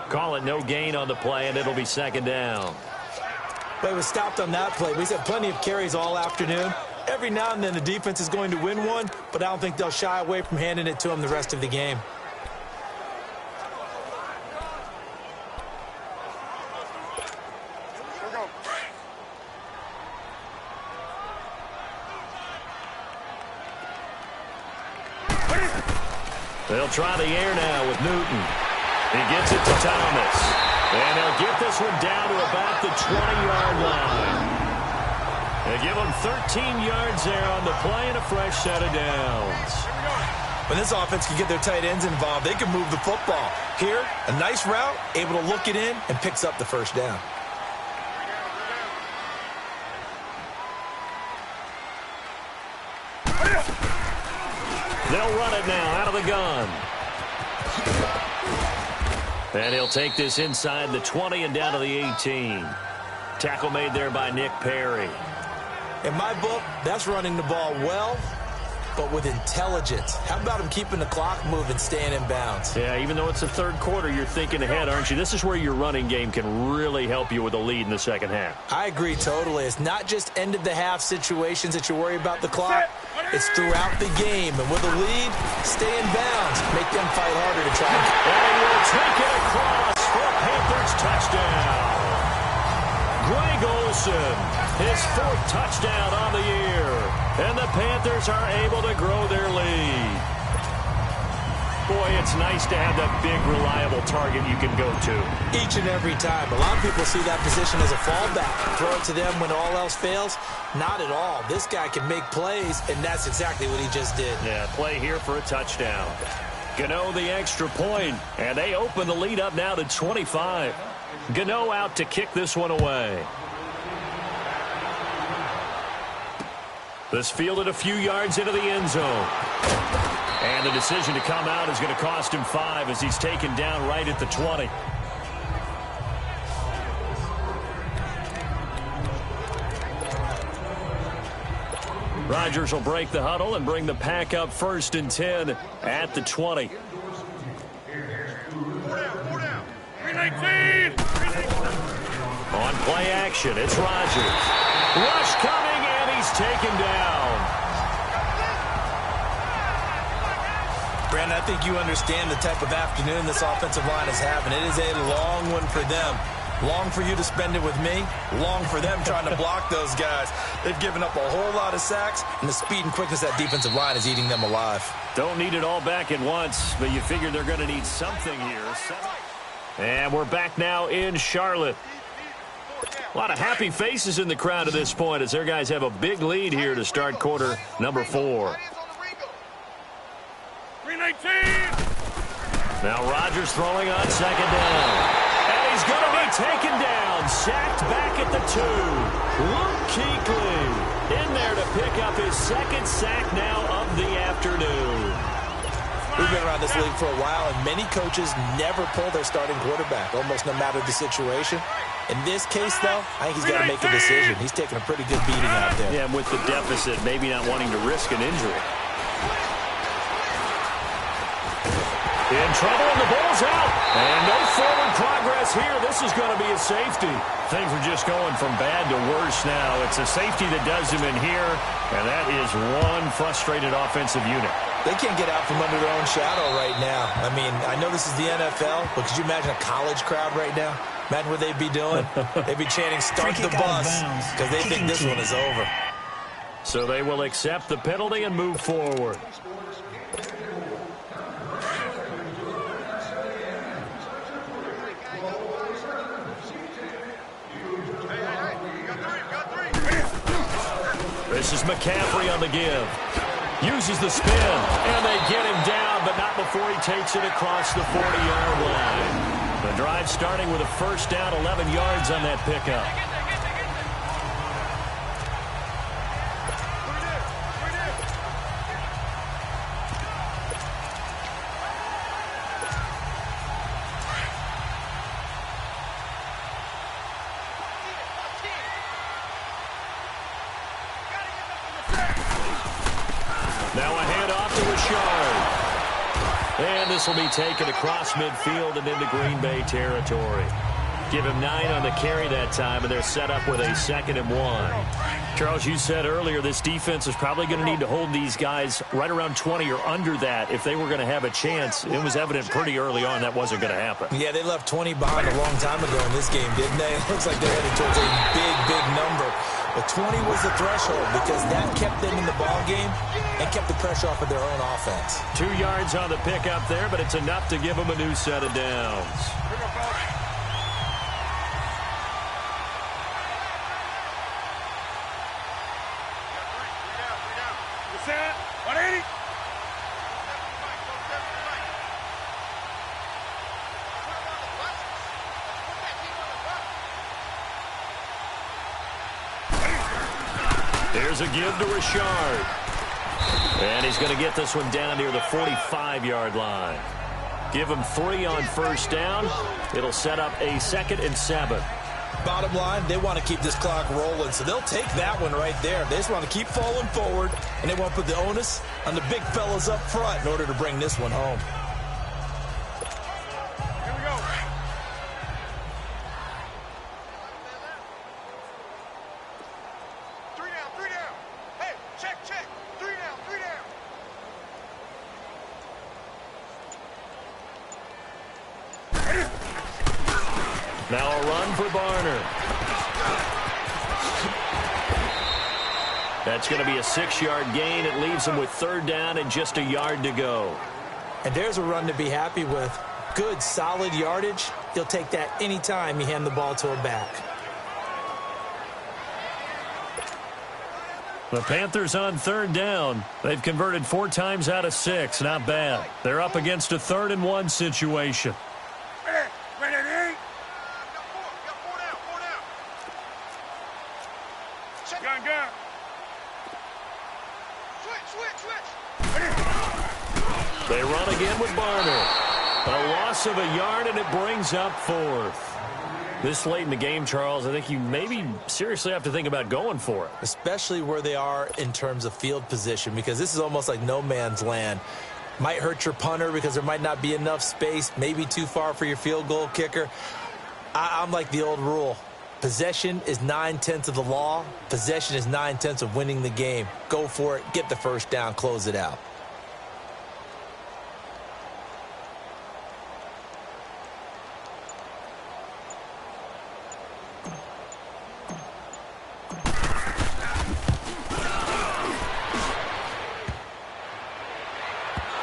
Call it no gain on the play, and it'll be 2nd down. But he was stopped on that play. We've had plenty of carries all afternoon. Every now and then the defense is going to win one, but I don't think they'll shy away from handing it to him the rest of the game. They'll try the air now with Newton. He gets it to Thomas. And they'll get this one down to about the 20-yard line. They give him 13 yards there on the play and a fresh set of downs. When this offense can get their tight ends involved, they can move the football. Here, a nice route, able to look it in, and picks up the 1st down. They'll run it now out of the gun. And he'll take this inside the 20 and down to the 18. Tackle made there by Nick Perry. In my book, that's running the ball well, but with intelligence. How about him keeping the clock moving, staying in bounds? Yeah, even though it's the 3rd quarter, you're thinking ahead, aren't you? This is where your running game can really help you with a lead in the 2nd half. I agree totally. It's not just end-of-the-half situations that you worry about the clock. It's throughout the game. And with a lead, stay in bounds. Make them fight harder to try. And he will take it across for a Panthers touchdown. Greg Olsen, his 4th touchdown on the year. And the Panthers are able to grow their lead. Boy, it's nice to have that big, reliable target you can go to. Each and every time. A lot of people see that position as a fallback. Throw it to them when all else fails. Not at all. This guy can make plays, and that's exactly what he just did. Yeah, play here for a touchdown. Gano the extra point, and they open the lead up now to 25. Gano out to kick this one away. This fielded a few yards into the end zone. And the decision to come out is going to cost him 5 as he's taken down right at the 20. Rodgers will break the huddle and bring the pack up 1st and 10 at the 20. 319! On play action, it's Rodgers. Rush coming, and he's taken down. Brandon, I think you understand the type of afternoon this offensive line is having. It is a long one for them. Long for you to spend it with me. Long for them trying to block those guys. They've given up a whole lot of sacks, and the speed and quickness of that defensive line is eating them alive. Don't need it all back at once, but you figure they're going to need something here. And we're back now in Charlotte. A lot of happy faces in the crowd at this point as their guys have a big lead here to start quarter number 4. 319! Now Rodgers throwing on 2nd down. And he's going to be taken down. Sacked back at the 2. Luke Kuechly in there to pick up his 2nd sack now of the afternoon. We've been around this league for a while, and many coaches never pull their starting quarterback, almost no matter the situation. In this case, though, I think he's got to make a decision. He's taking a pretty good beating out there. Yeah, and with the deficit, maybe not wanting to risk an injury. In trouble, and the ball's out. And no forward progress here. This is going to be a safety. Things are just going from bad to worse now. It's a safety that does him in here, and that is one frustrated offensive unit. They can't get out from under their own shadow right now. I mean, I know this is the NFL, but could you imagine a college crowd right now? Imagine what they'd be doing. They'd be chanting, "Start the bus," because they think this one is over. So they will accept the penalty and move forward. This is McCaffrey on the give. Uses the spin, and they get him down, but not before he takes it across the 40-yard line. The drive starting with a 1st down, 11 yards on that pickup. Now a handoff to Richard. And this will be taken across midfield and into Green Bay territory. Give him 9 on the carry that time, and they're set up with a 2nd and 1. Charles, you said earlier this defense is probably going to need to hold these guys right around 20 or under that if they were going to have a chance. It was evident pretty early on that wasn't going to happen. Yeah, they left 20 behind a long time ago in this game, didn't they? It looks like they're headed towards a big, big number. But 20 was the threshold because that kept them in the ball game and kept the pressure off of their own offense. 2 yards on the pickup there, but it's enough to give them a new set of downs. Here's a give to Richard. And he's going to get this one down near the 45-yard line. Give him 3 on 1st down. It'll set up a 2nd and 7. Bottom line, they want to keep this clock rolling, so they'll take that one right there. They just want to keep falling forward, and they want to put the onus on the big fellas up front in order to bring this one home. Here we go. 3 down, 3 down. Hey, check. 3 down, 3 down. Now a run for Barner. That's going to be a 6-yard gain. It leaves him with 3rd down and just a yard to go. And there's a run to be happy with. Good, solid yardage. He'll take that anytime you hand the ball to a back. The Panthers on 3rd down. They've converted 4 times out of 6. Not bad. They're up against a 3rd and 1 situation. Gun. Switch. They run again with Barner. A loss of a yard, and it brings up 4th. This late in the game, Charles, I think you maybe seriously have to think about going for it. Especially where they are in terms of field position, because this is almost like no man's land. Might hurt your punter because there might not be enough space, maybe too far for your field goal kicker. I'm like the old rule. Possession is 9/10 of the law. Possession is 9/10 of winning the game. Go for it. Get the first down. Close it out.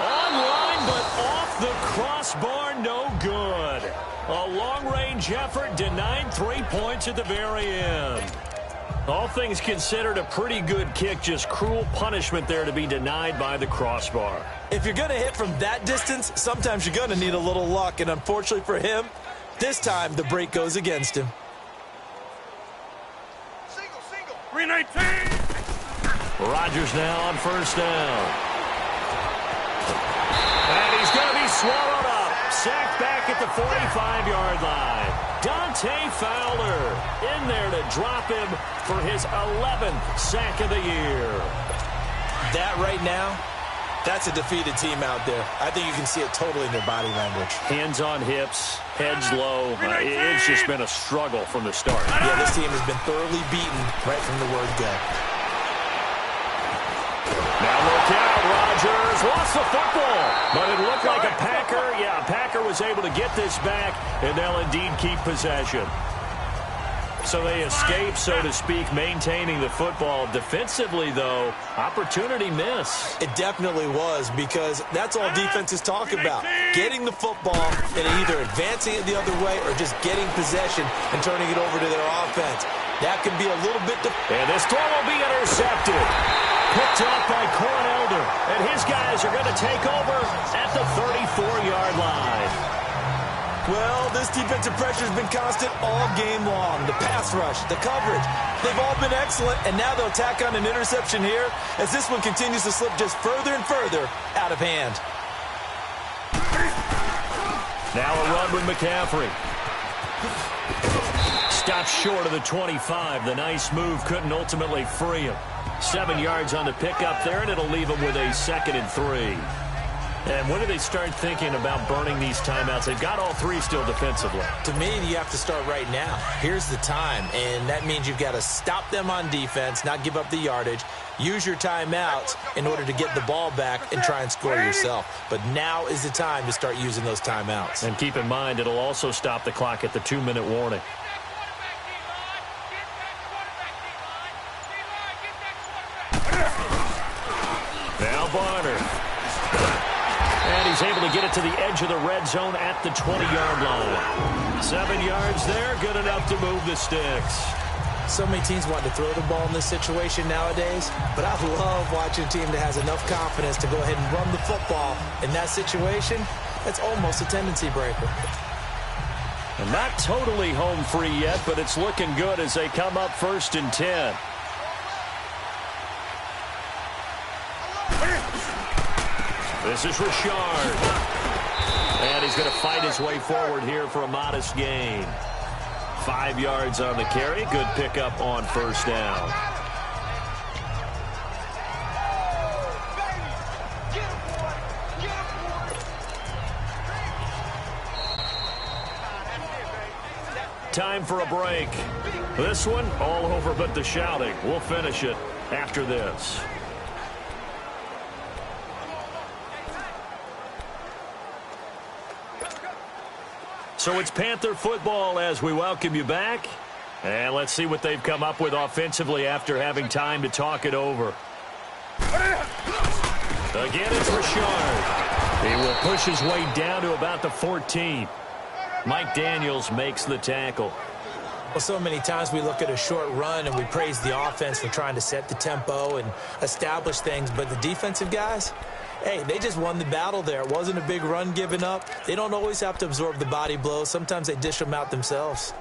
Online, but off the crossbar, no good. A long-range effort denied 3 points at the very end. All things considered, a pretty good kick, just cruel punishment there to be denied by the crossbar. If you're going to hit from that distance, sometimes you're going to need a little luck, and unfortunately for him, this time the break goes against him. Single. 319. Rodgers now on first down. And he's going to be swallowed up. Sacked back at the 45-yard line. Dante Fowler in there to drop him for his 11th sack of the year. That right now, that's a defeated team out there. I think you can see it totally in their body language. Hands on hips, heads low. It's just been a struggle from the start. Yeah, this team has been thoroughly beaten right from the word go. Now look out, Rodgers lost the football, but it looked like a Packer. Yeah, a Packer was able to get this back, and they'll indeed keep possession. So they escape, so to speak, maintaining the football. Defensively, though, opportunity miss. It definitely was, because that's all defenses talk about. Getting the football and either advancing it the other way or just getting possession and turning it over to their offense. That can be a little bit... And this throw will be intercepted. Picked off by Elder, and his guys are going to take over at the 34-yard line. Well, this defensive pressure has been constant all game long. The pass rush, the coverage, they've all been excellent, and now they'll tack on an interception here as this one continues to slip just further and further out of hand. Now a run with McCaffrey. Stopped short of the 25. The nice move couldn't ultimately free him. 7 yards on the pickup there, and it'll leave him with a 2nd and 3. And when do they start thinking about burning these timeouts? They've got all 3 still defensively. To me, you have to start right now. Here's the time, and that means you've got to stop them on defense, not give up the yardage, use your timeouts in order to get the ball back and try and score yourself. But now is the time to start using those timeouts. And keep in mind, it'll also stop the clock at the 2-minute warning. Now Barner. And he's able to get it to the edge of the red zone at the 20-yard line. 7 yards there, good enough to move the sticks. So many teams want to throw the ball in this situation nowadays, but I love watching a team that has enough confidence to go ahead and run the football. In that situation, that's almost a tendency breaker. And not totally home free yet, but it's looking good as they come up 1st and 10. This is Richard. And he's going to fight his way forward here for a modest gain. 5 yards on the carry. Good pickup on first down. Time for a break. This one all over but the shouting. We'll finish it after this. So it's Panther football as we welcome you back. And let's see what they've come up with offensively after having time to talk it over. Again, it's Richard. He will push his way down to about the 14. Mike Daniels makes the tackle. Well, so many times we look at a short run and we praise the offense for trying to set the tempo and establish things, but the defensive guys, hey, they just won the battle there. It wasn't a big run given up. They don't always have to absorb the body blows. Sometimes they dish them out themselves.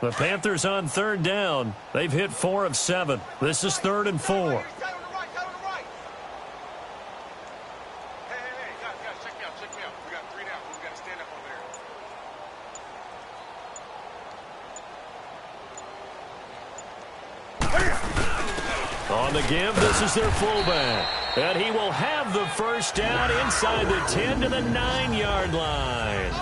The Panthers on 3rd down. They've hit 4 of 7. This is 3rd and 4. Hey, guys, check me out. We got 3 down. We got to stand up over there. On the give, this is their fullback. And he will have the first down inside the 10 to the 9-yard line.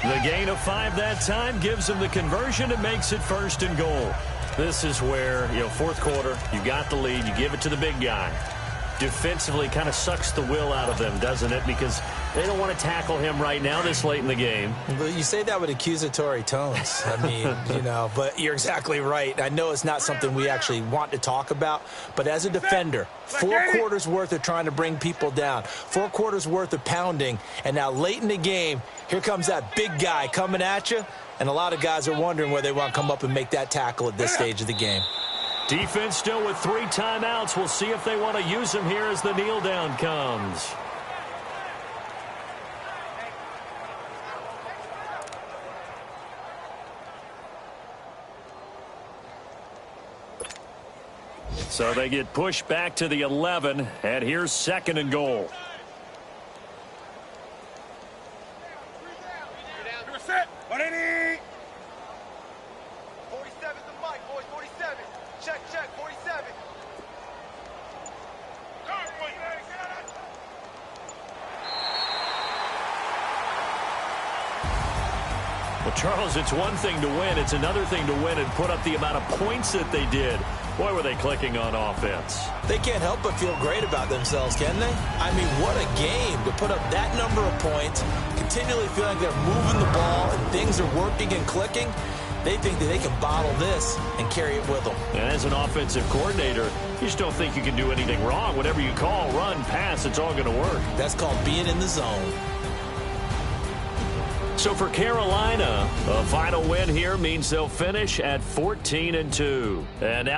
The gain of 5 that time gives him the conversion and makes it 1st and goal. This is where, fourth quarter, you got the lead, you give it to the big guy. Defensively kind of sucks the will out of them, doesn't it? Because they don't want to tackle him right now this late in the game. But you say that with accusatory tones. I mean, but you're exactly right. I know it's not something we actually want to talk about, but as a defender, 4 quarters worth of trying to bring people down, 4 quarters worth of pounding, and now late in the game, here comes that big guy coming at you, and a lot of guys are wondering where they want to come up and make that tackle at this stage of the game. Defense still with 3 timeouts. We'll see if they want to use them here as the kneel down comes. So they get pushed back to the 11, and here's 2nd and goal. Set. What do you need? 47 the mic, boys. 47. Check, 47. Well, Charles, it's one thing to win. It's another thing to win and put up the amount of points that they did. Boy, were they clicking on offense. They can't help but feel great about themselves, can they? I mean, what a game to put up that number of points, continually feeling like they're moving the ball and things are working and clicking. They think that they can bottle this and carry it with them. And as an offensive coordinator, you just don't think you can do anything wrong. Whatever you call, run, pass, it's all going to work. That's called being in the zone. So for Carolina, a final win here means they'll finish at 14-2. And now